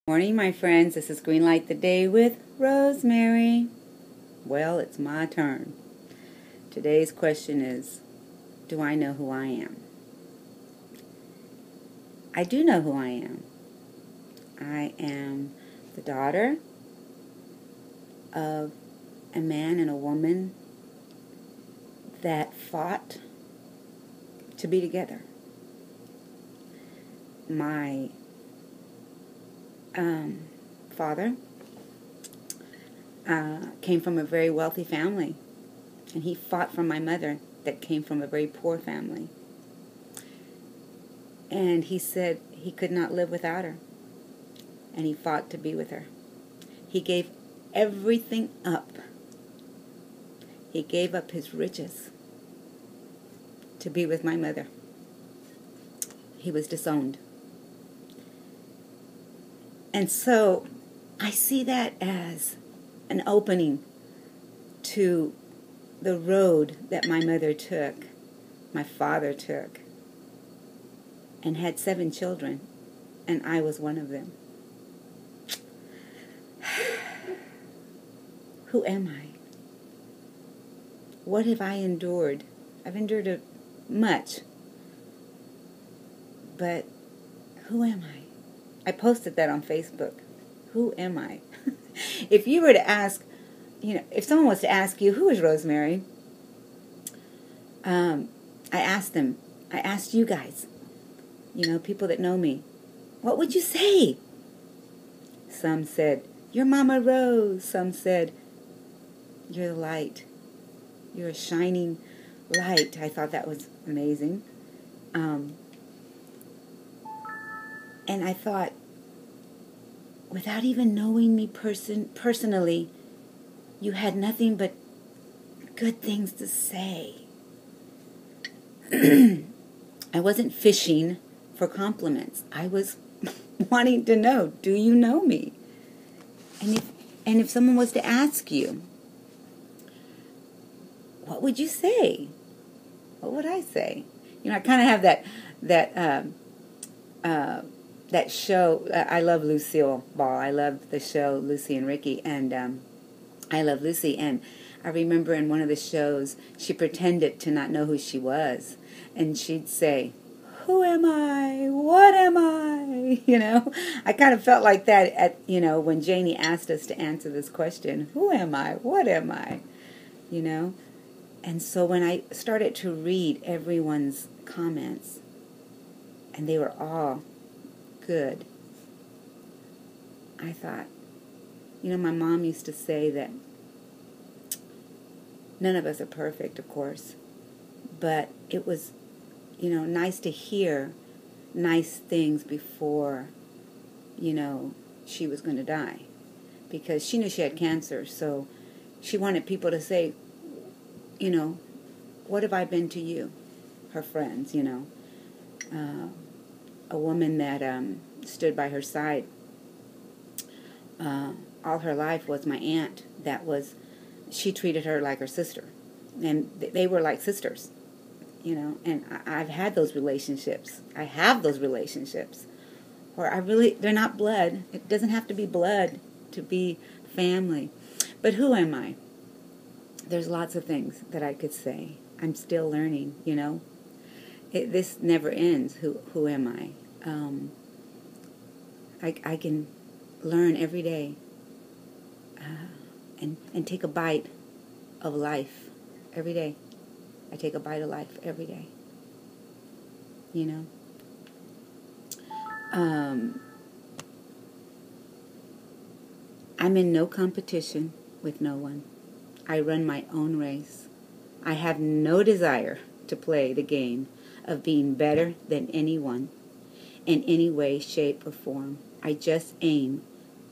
Morning, my friends. This is Greenlight the Day with Rosemary. Well, it's my turn. Today's question is, do I know who I am? I do know who I am. I am the daughter of a man and a woman that fought to be together. My father came from a very wealthy family, and he fought for my mother that came from a very poor family. And he said he could not live without her, and he fought to be with her. He gave everything up. He gave up his riches to be with my mother. He was disowned. And so I see that as an opening to the road that my mother took, my father took, and had 7 children, and I was one of them. Who am I? What have I endured? I've endured much, but who am I? I posted that on Facebook. Who am I? If you were to ask, if someone was to ask you, who is Rosemary? I asked you guys, people that know me, what would you say? Some said, you're Mama Rose. Some said, you're the light. You're a shining light. I thought that was amazing. And I thought, without even knowing me personally, you had nothing but good things to say. I wasn't fishing for compliments. I was wanting to know, do you know me? And if someone was to ask you, what would you say? What would I say? I kind of have that show. I love Lucille Ball. I love the show Lucy and Ricky, and I love Lucy. And I remember in one of the shows, she pretended to not know who she was, and she'd say, "Who am I? What am I?" I kind of felt like that when Janie asked us to answer this question, "Who am I? What am I?" And so when I started to read everyone's comments, and they were all good, I thought, my mom used to say that none of us are perfect, of course, but it was, nice to hear nice things before, she was going to die, because she knew she had cancer, so she wanted people to say, what have I been to you, her friends, a woman that stood by her side all her life was my aunt. She treated her like her sister, and they were like sisters, and I've had those relationships. I have those relationships where they're not blood. It doesn't have to be blood to be family. But who am I? There's lots of things that I could say. I'm still learning, This never ends. Who am I? I can learn every day and take a bite of life every day. I take a bite of life every day. I'm in no competition with no one. I run my own race. I have no desire to play the game of being better than anyone in any way, shape, or form. I just aim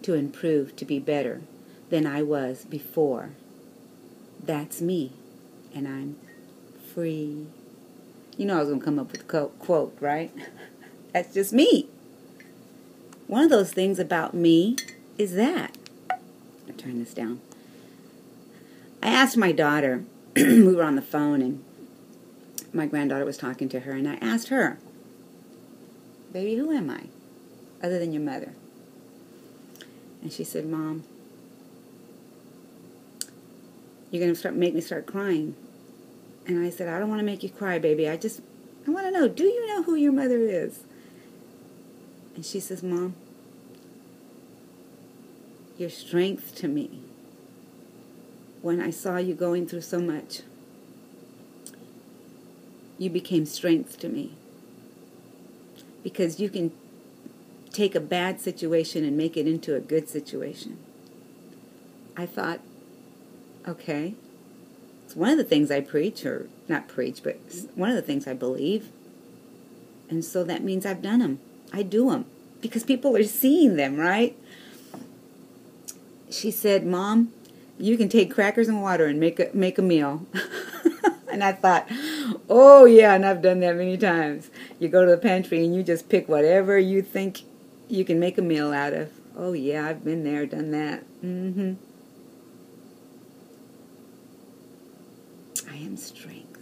to improve to be better than I was before. That's me, and I'm free. I was going to come up with a quote, right? That's just me. One of those things about me is that. I'll turn this down. I asked my daughter, we were on the phone, and my granddaughter was talking to her, and I asked her, baby, who am I, other than your mother? And she said, Mom, you're going to make me start crying. And I said, I don't want to make you cry, baby. I want to know, do you know who your mother is? And she says, Mom, your strength to me. When I saw you going through so much, you became strength to me. Because you can take a bad situation and make it into a good situation. I thought, okay, it's one of the things I preach, or not preach, but one of the things I believe. And so that means I've done them. I do them. Because people are seeing them, right? She said, Mom, you can take crackers and water and make a meal. And I thought, oh yeah, and I've done that many times. You go to the pantry and you just pick whatever you think you can make a meal out of. Oh yeah, I've been there, done that. I am strength.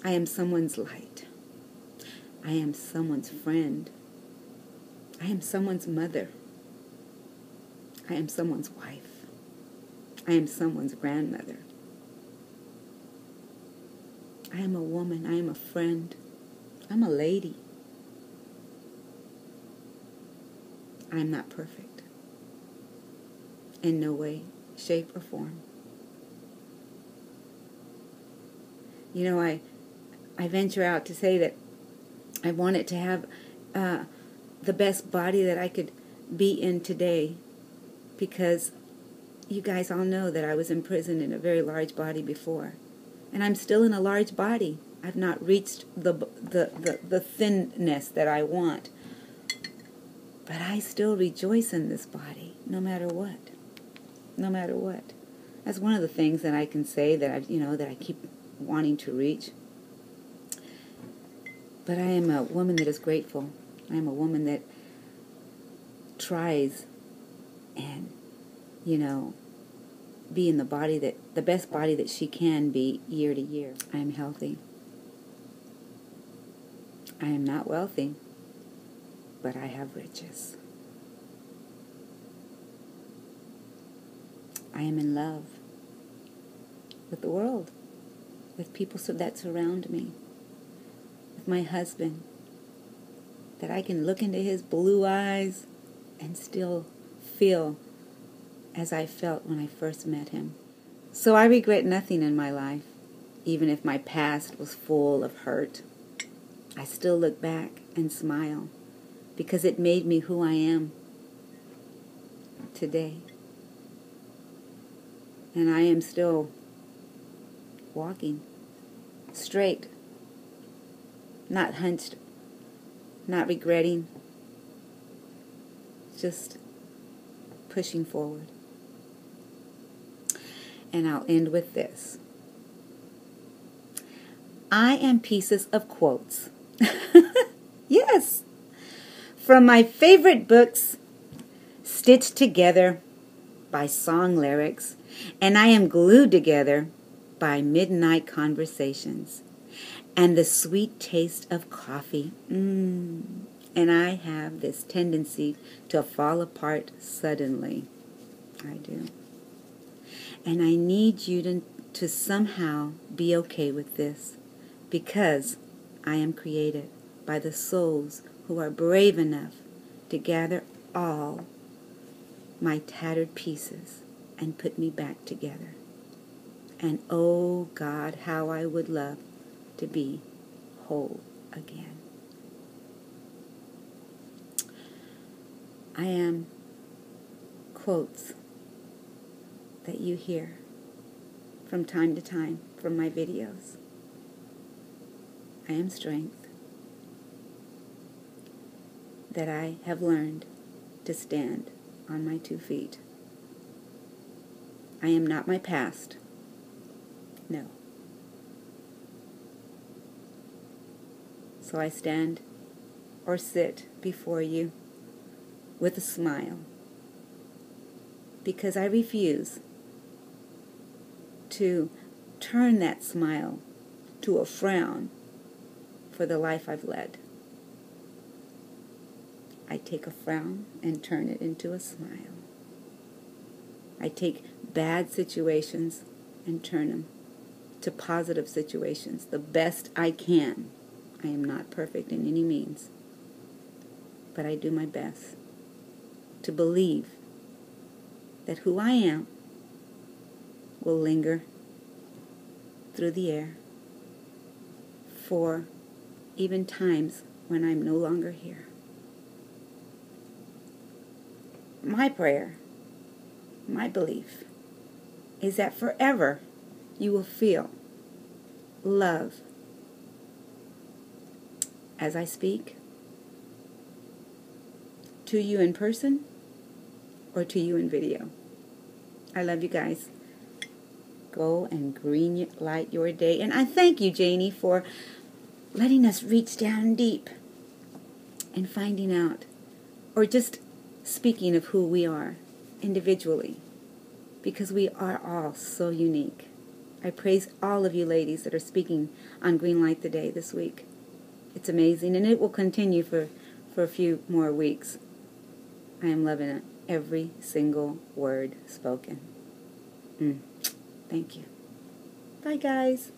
I am someone's light. I am someone's friend. I am someone's mother. I am someone's wife. I am someone's grandmother. I am a woman. I am a friend. I'm a lady. I am not perfect. In no way, shape, or form. You know, I venture out to say that I wanted to have the best body that I could be in today, because you guys all know that I was imprisoned in a very large body before. And I'm still in a large body. I've not reached the thinness that I want. But I still rejoice in this body, no matter what. No matter what. That's one of the things that I can say that that I keep wanting to reach. But I am a woman that is grateful. I am a woman that tries and, be in the best body that she can be year to year. I am healthy. I am not wealthy, but I have riches. I am in love with the world, with people that surround me, with my husband, that I can look into his blue eyes and still feel as I felt when I first met him. So I regret nothing in my life, even if my past was full of hurt. I still look back and smile, because it made me who I am today. And I am still walking straight, not hunched, not regretting, just pushing forward. And I'll end with this. I am pieces of quotes. Yes. From my favorite books, stitched together by song lyrics, and I am glued together by midnight conversations and the sweet taste of coffee. And I have this tendency to fall apart suddenly. I do. And I need you to somehow be okay with this, because I am created by the souls who are brave enough to gather all my tattered pieces and put me back together. And oh God, how I would love to be whole again. I am quotes that you hear from time to time from my videos. I am strength that I have learned to stand on my 2 feet. I am not my past. No. So I stand or sit before you with a smile, because I refuse to turn that smile to a frown for the life I've led. I take a frown and turn it into a smile. I take bad situations and turn them to positive situations the best I can. I am not perfect in any means, but I do my best to believe that who I am will linger through the air for even times when I'm no longer here. My prayer, my belief, is that forever you will feel love as I speak to you in person or to you in video. I love you guys. Go and green light your day. And I thank you, Janie, for letting us reach down deep and finding out, or just speaking of who we are individually, because we are all so unique. I praise all of you ladies that are speaking on Green Light the Day this week. It's amazing, and it will continue for a few more weeks. I am loving it. Every single word spoken. Thank you. Bye, guys.